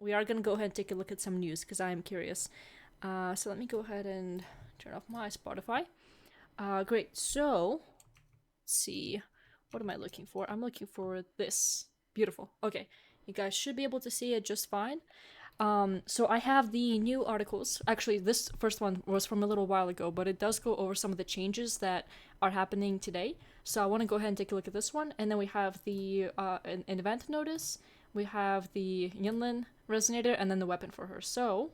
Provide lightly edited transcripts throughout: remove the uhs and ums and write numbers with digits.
we are gonna go ahead and take a look at some news because I am curious. So let me go ahead and turn off my Spotify. Great. So let's see. What am I looking for? I'm looking for this. Beautiful. Okay. You guys should be able to see it just fine. So I have the new articles. Actually, this first one was from a little while ago, but it does go over some of the changes that are happening today. So I want to go ahead and take a look at this one, and then we have the an event notice. We have the Yunlin Resonator, and then the weapon for her. So,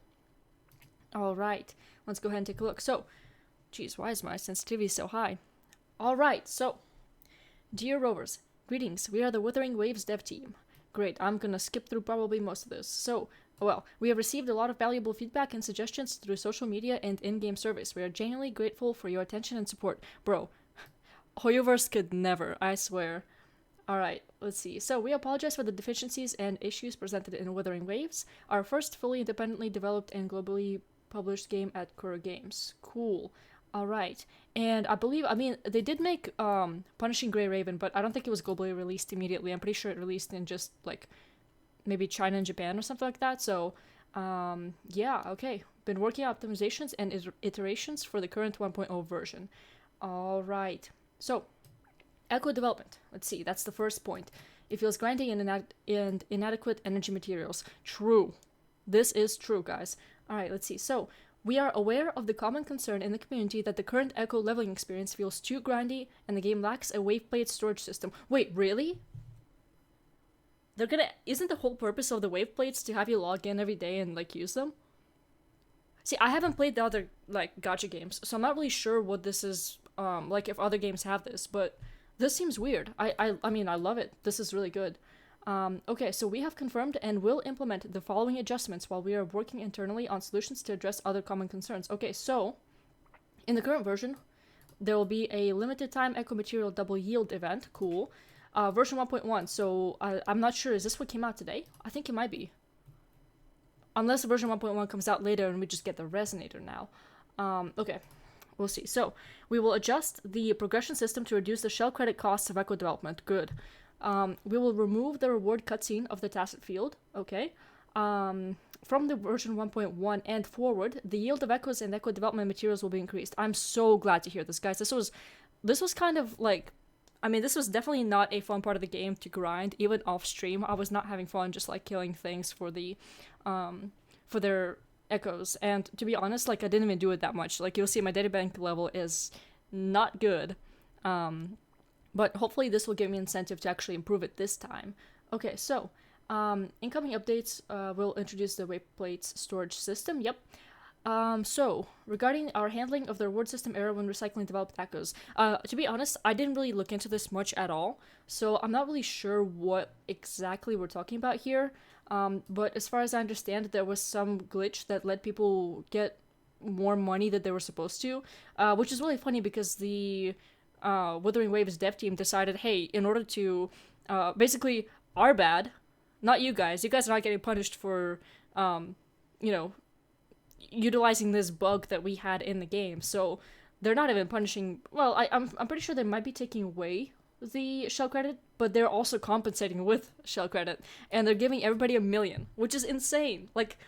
all right, let's go ahead and take a look. So, geez, why is my sensitivity so high? All right, so, dear rovers, greetings. We are the Wuthering Waves dev team. Great, I'm gonna skip through probably most of this. So, well, we have received a lot of valuable feedback and suggestions through social media and in-game service. We are genuinely grateful for your attention and support. Bro, Hoyoverse could never, I swear. Alright, let's see. So, we apologize for the deficiencies and issues presented in Wuthering Waves, our first fully independently developed and globally published game at Kura Games. Cool. Alright. And they did make Punishing Grey Raven, but I don't think it was globally released immediately. I'm pretty sure it released in just, like, maybe China and Japan or something like that. So, yeah, okay. Been working on optimizations and iterations for the current 1.0 version. Alright. So, Echo development. Let's see, that's the first point. It feels grindy and inadequate energy materials. True. This is true, guys. Alright, let's see. So, we are aware of the common concern in the community that the current Echo leveling experience feels too grindy and the game lacks a wave plate storage system. Wait, really? Isn't the whole purpose of the wave plates to have you log in every day and, like, use them? See, I haven't played the other, like, gacha games, so I'm not really sure what this is, like, if other games have this, but this seems weird. I mean, I love it. This is really good. Okay, so we have confirmed and will implement the following adjustments while we are working internally on solutions to address other common concerns. Okay, so, in the current version, there will be a limited time Echo Material Double Yield event. Cool. Version 1.1, so I'm not sure. Is this what came out today? I think it might be. Unless version 1.1 comes out later and we just get the Resonator now. Okay, we'll see. So, we will adjust the progression system to reduce the shell credit costs of Echo development. Good. We will remove the reward cutscene of the tacit field. Okay. From the version 1.1 and forward, the yield of echoes and echo development materials will be increased. I'm so glad to hear this, guys. This was kind of like, I mean, this was definitely not a fun part of the game to grind, even off stream. I was not having fun just like killing things for for their echoes. And to be honest, like I didn't even do it that much. Like you'll see, my databank level is not good. But hopefully this will give me incentive to actually improve it this time. Okay, so incoming updates will introduce the wave plates storage system. Yep. So, regarding our handling of the reward system error when recycling developed echoes, to be honest, I didn't really look into this much at all, so I'm not really sure what exactly we're talking about here, but as far as I understand, there was some glitch that let people get more money than they were supposed to, which is really funny because the Wuthering Waves dev team decided, hey, in order to, basically, our bad, not you guys are not getting punished for, you know, utilizing this bug that we had in the game. So they're not even punishing. Well, I'm pretty sure they might be taking away the shell credit, but they're also compensating with shell credit, and they're giving everybody 1,000,000, which is insane. Like,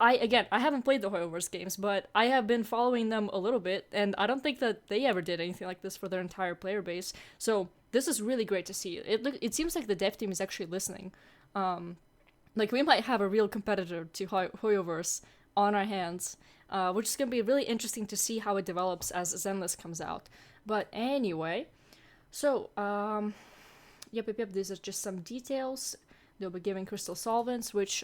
I haven't played the Hoyoverse games, but I have been following them a little bit, and I don't think that they ever did anything like this for their entire player base. So this is really great to see. It seems like the dev team is actually listening. Like we might have a real competitor to Hoyoverse on our hands, which is going to be really interesting to see how it develops as Zenless comes out. But anyway, so, yep, these are just some details. They'll be giving crystal solvents, which,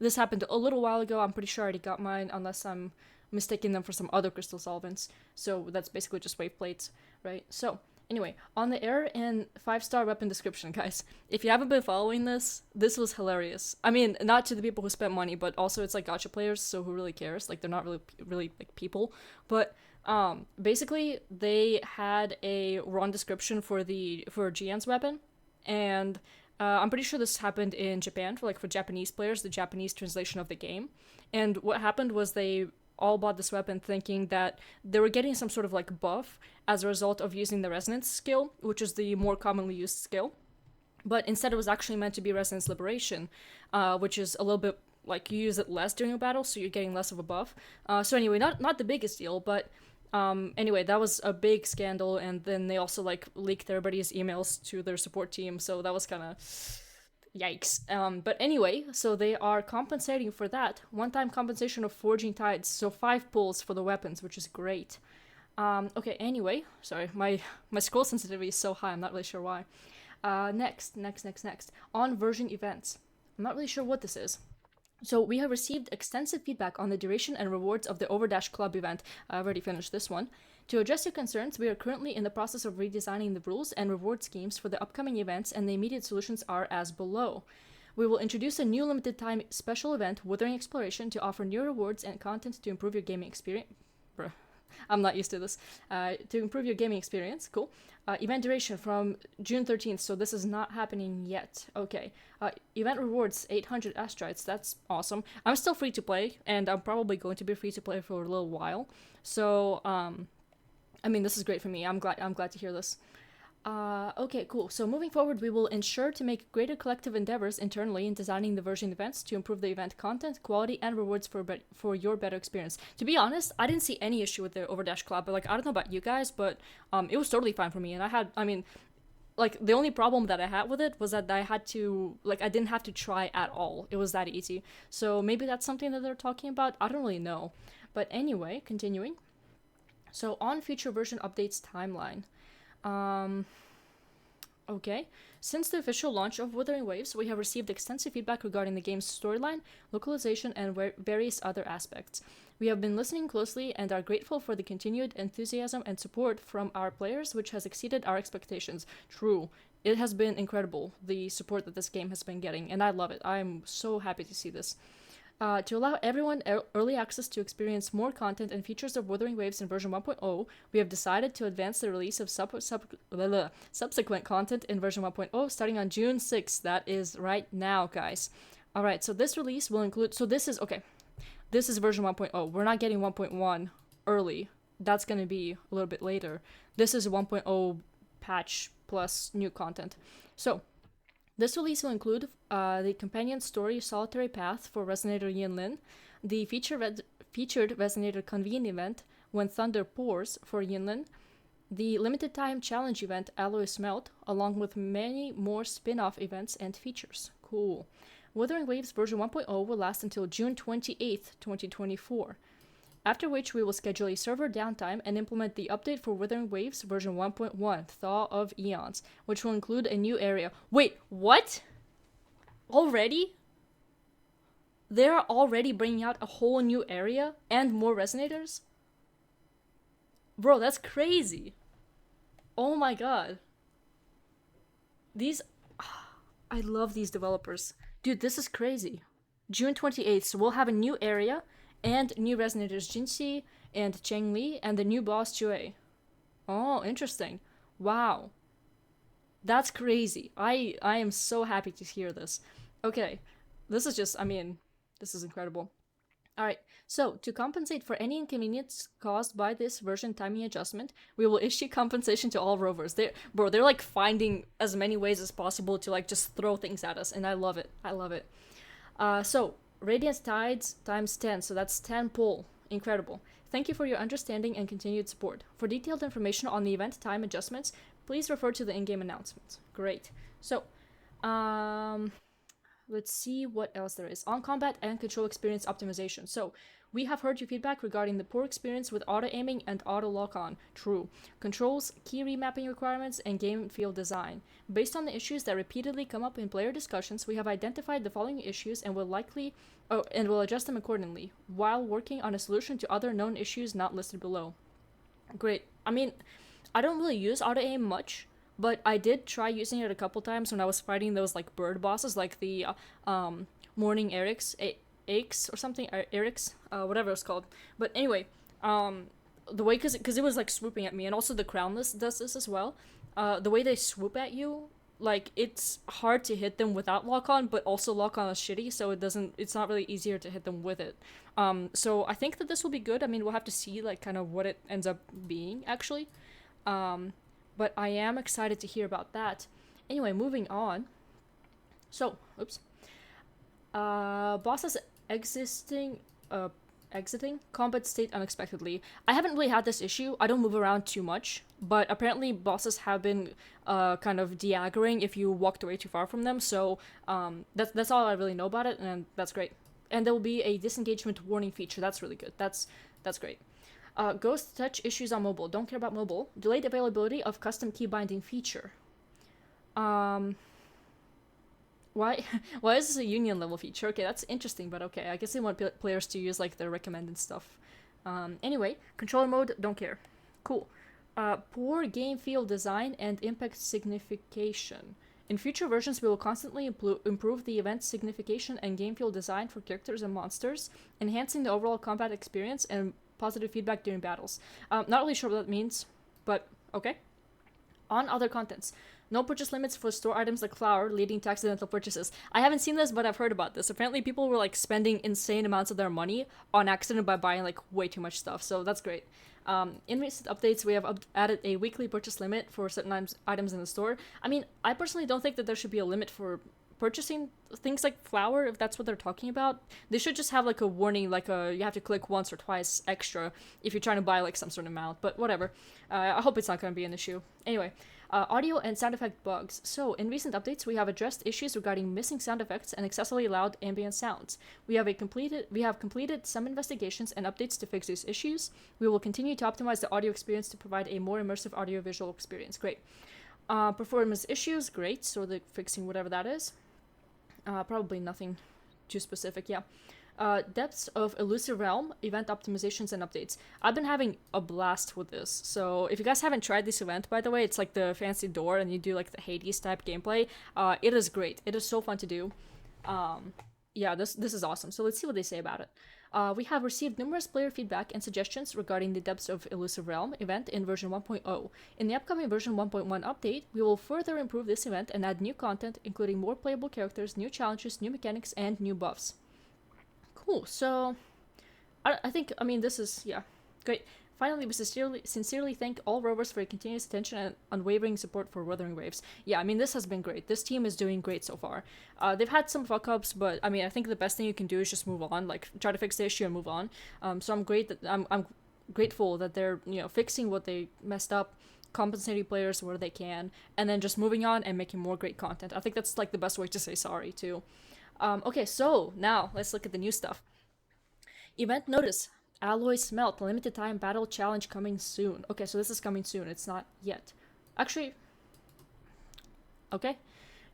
this happened a little while ago. I'm pretty sure I already got mine, unless I'm mistaking them for some other crystal solvents. So that's basically just wave plates, right? So, anyway, on the error in 5-star weapon description, guys, if you haven't been following this was hilarious. I mean, not to the people who spent money, but also it's like gacha players, so who really cares? Like, they're not really like people. But basically, they had a wrong description for GN's weapon, and I'm pretty sure this happened in Japan for Japanese players, the Japanese translation of the game. And what happened was they all bought this weapon thinking that they were getting some sort of like buff as a result of using the resonance skill, which is the more commonly used skill. but instead it was actually meant to be Resonance Liberation, which is a little bit like you use it less during a battle, so you're getting less of a buff. So anyway, not the biggest deal, but anyway, that was a big scandal, and then they also like leaked everybody's emails to their support team, so that was kind of yikes. But anyway, so they are compensating for that one-time compensation of Forging Tides, so 5 pulls for the weapons, which is great. Okay, anyway, sorry, my scroll sensitivity is so high, I'm not really sure why. Next. On version events. I'm not really sure what this is. So we have received extensive feedback on the duration and rewards of the Overdash Club event. I already finished this one. To address your concerns, we are currently in the process of redesigning the rules and reward schemes for the upcoming events, and the immediate solutions are as below. We will introduce a new limited time special event, Wuthering Exploration, to offer new rewards and content to improve your gaming experience. Bruh. I'm not used to this. To improve your gaming experience, cool. Event duration from June 13th, so this is not happening yet. Okay. Event rewards, 800 astrites, that's awesome. I'm still free to play, and I'm probably going to be free to play for a little while. So, I mean, this is great for me. I'm glad to hear this. Okay, cool. So moving forward, we will ensure to make greater collective endeavors internally in designing the version events to improve the event content, quality, and rewards for your better experience. To be honest, I didn't see any issue with the Overdash Club, but like, I don't know about you guys, but it was totally fine for me. And like, the only problem that I had with it was that I didn't have to try at all. It was that easy. So maybe that's something that they're talking about. I don't really know. But anyway, continuing. So on future version updates timeline. Okay. Since the official launch of Wuthering Waves, we have received extensive feedback regarding the game's storyline, localization, and various other aspects. We have been listening closely and are grateful for the continued enthusiasm and support from our players, which has exceeded our expectations. True. It has been incredible, the support that this game has been getting, and I love it. I'm so happy to see this. To allow everyone early access to experience more content and features of Wuthering Waves in version 1.0, we have decided to advance the release of subsequent content in version 1.0 starting on June 6th. That is right now, guys. Alright, so this release will include... So this is... Okay. This is version 1.0. We're not getting 1.1 early. That's going to be a little bit later. This is a 1.0 patch plus new content. So... This release will include the companion story Solitary Path for Resonator Yinlin, the featured Resonator Convene event When Thunder Pours for Yinlin, the limited time challenge event Alloy Smelt, along with many more spin-off events and features. Cool. Wuthering Waves version 1.0 will last until June 28th, 2024. After which we will schedule a server downtime and implement the update for Wuthering Waves version 1.1, Thaw of Eons, which will include a new area. Wait, what? Already? They're already bringing out a whole new area and more resonators? Bro, that's crazy. Oh my god. I love these developers. Dude, this is crazy. June 28th, so we'll have a new area and new resonators Jinxi and Chengli and the new boss Jue. Oh, interesting. Wow. That's crazy. I am so happy to hear this. Okay. This is just, this is incredible. Alright, so to compensate for any inconvenience caused by this version timing adjustment, we will issue compensation to all rovers. They're like finding as many ways as possible to like just throw things at us, and I love it. I love it. So Radiance Tides times 10, so that's 10 pull. Incredible. Thank you for your understanding and continued support. For detailed information on the event time adjustments, please refer to the in-game announcements. Great. So, let's see what else there is. On combat and control experience optimization. So, we have heard your feedback regarding the poor experience with auto-aiming and auto-lock-on. True. Controls, key remapping requirements, and game field design. Based on the issues that repeatedly come up in player discussions, we have identified the following issues and will address them accordingly, while working on a solution to other known issues not listed below. Great. I don't really use auto-aim much, but I did try using it a couple times when I was fighting those like bird bosses, like the Morning Aches or something, Eric's, whatever it's called. But anyway, the way, because it was like swooping at me, and also the Crownless does this as well. The way they swoop at you, like, it's hard to hit them without lock-on, but also lock-on is shitty, so it's not really easier to hit them with it. So I think that this will be good. We'll have to see, like, kind of what it ends up being, actually. But I am excited to hear about that. Anyway, moving on. So, oops. Bosses existing, uh, exiting combat state unexpectedly. I haven't really had this issue. I don't move around too much, but apparently bosses have been kind of de-aggroing if you walked away too far from them. So that's all I really know about it, and that's great. And there will be a disengagement warning feature. That's really good. That's great. Ghost touch issues on mobile. Don't care about mobile. Delayed availability of custom key binding feature. Um, why why is this a union level feature? Okay, that's interesting, but okay. I guess they want players to use like their recommended stuff. Anyway, controller mode, don't care. Cool. Poor game field design and impact signification. In future versions, we will constantly improve the event signification and game field design for characters and monsters, enhancing the overall combat experience and positive feedback during battles. Not really sure what that means, but okay. On other contents, no purchase limits for store items like flour, leading to accidental purchases. I haven't seen this, but I've heard about this. Apparently, people were like spending insane amounts of their money on accident by buying like way too much stuff, so that's great. In recent updates, we have added a weekly purchase limit for certain items in the store. I mean, I personally don't think that there should be a limit for purchasing things like flour, if that's what they're talking about. They should just have like a warning, like you have to click once or twice extra if you're trying to buy like some sort of amount, but whatever. I hope it's not going to be an issue. Anyway, audio and sound effect bugs. So, in recent updates, we have addressed issues regarding missing sound effects and excessively loud ambient sounds. We have completed some investigations and updates to fix these issues. We will continue to optimize the audio experience to provide a more immersive audio-visual experience. Great. Performance issues. Great. So they're fixing whatever that is. Probably nothing too specific. Yeah. Depths of Elusive Realm, event optimizations and updates. I've been having a blast with this. So if you guys haven't tried this event, by the way, it's like the fancy door and you do like the Hades type gameplay. It is great. It is so fun to do. Yeah, this is awesome. So let's see what they say about it. We have received numerous player feedback and suggestions regarding the Depths of Elusive Realm event in version 1.0. In the upcoming version 1.1 update, we will further improve this event and add new content, including more playable characters, new challenges, new mechanics, and new buffs. Cool, so I think, this is, yeah, great. Finally, we sincerely thank all rovers for your continuous attention and unwavering support for Wuthering Waves. Yeah, this has been great. This team is doing great so far. They've had some fuck-ups, but, I think the best thing you can do is just move on, like, try to fix the issue and move on. So I'm grateful that they're, fixing what they messed up, compensating players where they can, and then just moving on and making more great content. I think that's, like, the best way to say sorry, too. Okay, so now let's look at the new stuff. Event notice. Alloy Smelt, limited time battle challenge coming soon. Okay, so this is coming soon. It's not yet. Actually, okay.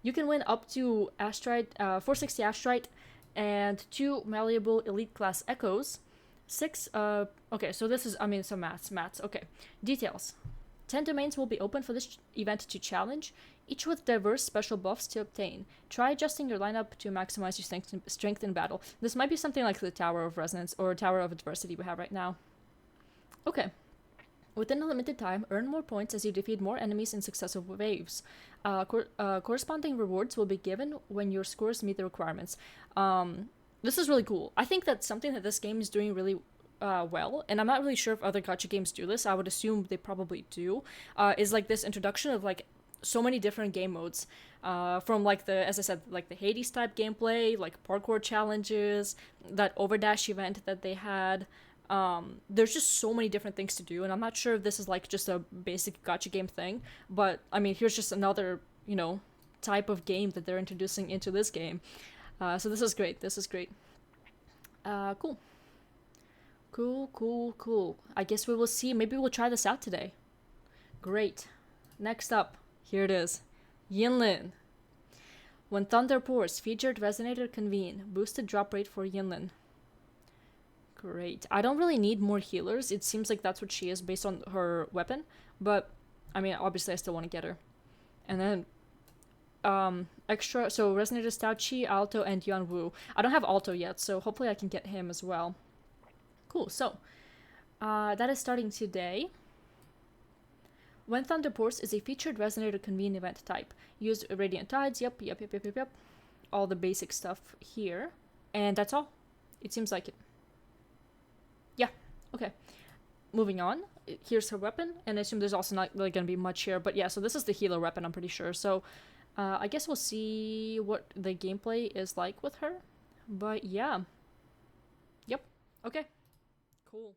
You can win up to Astrite, 460 Astrite, and 2 malleable elite class echoes. 6, okay, so this is, some maths. Okay. Details. 10 domains will be open for this event to challenge, each with diverse special buffs to obtain. Try adjusting your lineup to maximize your strength in battle. This might be something like the Tower of Resonance or Tower of Adversity we have right now. Okay. Within a limited time, earn more points as you defeat more enemies in successive waves. Corresponding rewards will be given when your scores meet the requirements. This is really cool. I think that's something that this game is doing really well, and I'm not really sure if other gacha games do this. I would assume they probably do. Is like this introduction of like so many different game modes, from like as I said, like the Hades type gameplay, like parkour challenges, that overdash event that they had. There's just so many different things to do, and I'm not sure if this is like just a basic gacha game thing, but here's just another, type of game that they're introducing into this game. So this is great. Cool. Cool. I guess we will see. Maybe we'll try this out today. Great. Next up, here it is. Yinlin. When thunder pours, featured Resonator convene. Boosted drop rate for Yinlin. Great. I don't really need more healers. It seems like that's what she is based on her weapon. But, obviously I still want to get her. And then, extra, so Resonator Stouchi, Alto, and Yuan Wu. I don't have Alto yet, so hopefully I can get him as well. Cool, so, that is starting today. When Thunder Pours is a featured Resonator Convene event type. Use Radiant Tides, yep. All the basic stuff here. And that's all. It seems like it. Yeah, okay. Moving on. Here's her weapon, and I assume there's also not really going to be much here. But yeah, so this is the healer weapon, I'm pretty sure. So, I guess we'll see what the gameplay is like with her. But yeah. Yep. Okay. Cool.